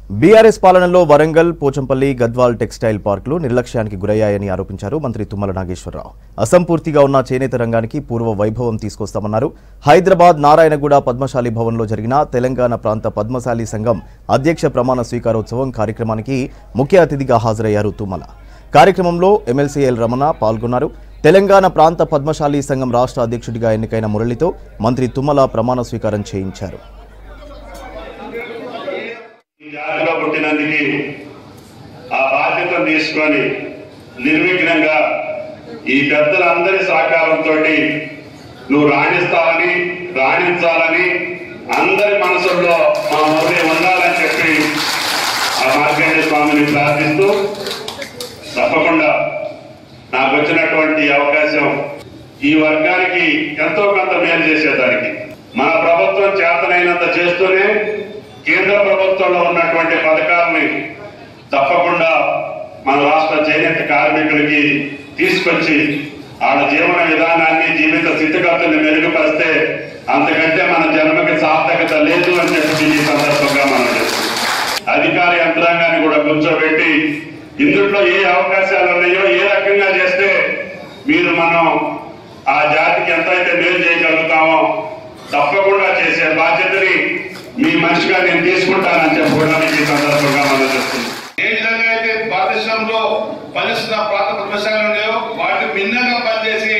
BRS పాలనలో Warangal, Pochampally, Gadwal textile పార్కులు నిర్లక్ష్యానికి గురయ్యాయని ఆరోపించారు మంత్రి తుమ్మల నాగేశ్వరరావు. అసంపూర్తిగా ఉన్న చేనేత రంగానికి పూర్వ వైభవం తీసుకొస్తామన్నారు. హైదరాబాద్ నారాయణగూడ పద్మశాలి భవన్లో జరిగిన తెలంగాణ ప్రాంత పద్మశాలి సంఘం అధ్యక్ష ప్రమాణ స్వీకారోత్సవం కార్యక్రమానికి ముఖ్య అతిథిగా హాజరయ్యారు తుమ్మల. కార్యక్రమంలో ఎమ్మెల్సీ ఎల్ రమణ పాల్గొన్నారు. తెలంగాణ ప్రాంత పద్మశాలి సంఘం రాష్ట్ర అధ్యక్షుడిగా ఎన్నికైన మురళితో మంత్రి తుమ్మల ప్రమాణ స్వీకారం చేయించారు. జాతిలో పుట్టినందుకు ఆ బాధ్యతను తీసుకొని నిర్విఘ్నంగా ఈ పెద్దలందరి సహకారంతో నువ్వు రాణించాలని అందరి మనసుల్లో మా మొదటి ఉండాలని చెప్పి ఆ మార్కండేయ స్వామిని ప్రార్థిస్తూ తప్పకుండా నాకు వచ్చినటువంటి అవకాశం ఈ వర్గానికి ఎంతో కొంత మేలు చేసేదానికి మన ప్రభుత్వం చేతనైనంత చేస్తూనే కేంద్ర ప్రభుత్వంలో ఉన్నటువంటి పథకాలని తప్పకుండా మన రాష్ట్ర చేనేత కార్మికులకి తీసుకొచ్చి వాళ్ళ జీవన విధానాన్ని, జీవిత స్థితిగతుల్ని మెరుగుపరిస్తే అంతకంటే మన జన్మకి సార్థకత లేదు అని చెప్పి ఈ సందర్భంగా మనం చేస్తాం. అధికార యంత్రాంగాన్ని కూడా కూర్చోబెట్టి ఇందులో ఏ అవకాశాలు ఉన్నాయో, ఏ రకంగా చేస్తే మనం ఆ జాతికి ఎంతైతే మేలు చేయగలుగుతామో తప్పకుండా చేసే బాధ్యతని మీ మనిషిగా నేను తీసుకుంటానని చెప్పుకోవడానికి ఈ సందర్భంగా మనం చేస్తున్నాం. ఏ విధంగా అయితే భారతదేశంలో పనిస్తున్న ప్రాంత పద్మశాలి ఉన్నాయో వాటి భిన్నంగా పనిచేసి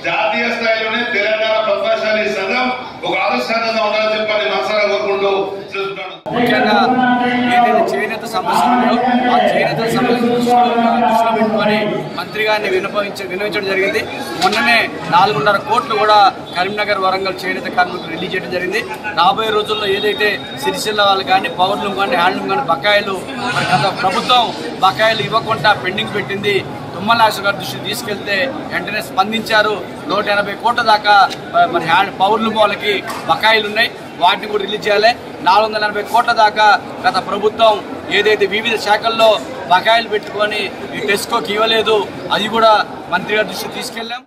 జాతీయ స్థాయిలోనే తెలంగాణ పద్మశాలి సంఘం ఒక ఆదర్శంగా ఉండాలని చెప్పని మనసారా కోరుకుంటూ చూస్తున్నాను. ముఖ్యంగా ఏదైతే చేనేత సమస్య ఉన్నాయో ఆ చేనేత సమస్య దృష్టిలో పెట్టుకొని మంత్రి గారిని విన్నవించడం జరిగింది. మొన్ననే 4.5 కోట్లు కూడా కరీంనగర్, వరంగల్ చేనేత కార్మికులు రిలీజ్ చేయడం జరిగింది. రాబోయే రోజుల్లో ఏదైతే సిరిసిల్ల వాళ్ళు కానీ, పవర్లూమ్ కానీ, హ్యాండ్లూమ్ కానీ బకాయిలు గత ప్రభుత్వం బకాయిలు ఇవ్వకుండా పెండింగ్ పెట్టింది. తుమ్మల నాగేశ్వర గారి దృష్టికి తీసుకెళ్తే వెంటనే స్పందించారు. 180 కోట్ల దాకా పవర్లూమ్ వాళ్ళకి బకాయిలు ఉన్నాయి, వాటిని కూడా రిలీజ్ చేయాలి. 480 కోట్ల దాకా గత ప్రభుత్వం ఏదైతే వివిధ శాఖల్లో బకాయిలు పెట్టుకొని ఈ టెస్కోకి ఇవ్వలేదు, అది కూడా మంత్రి గారి దృష్టికి తీసుకెళ్ళాం.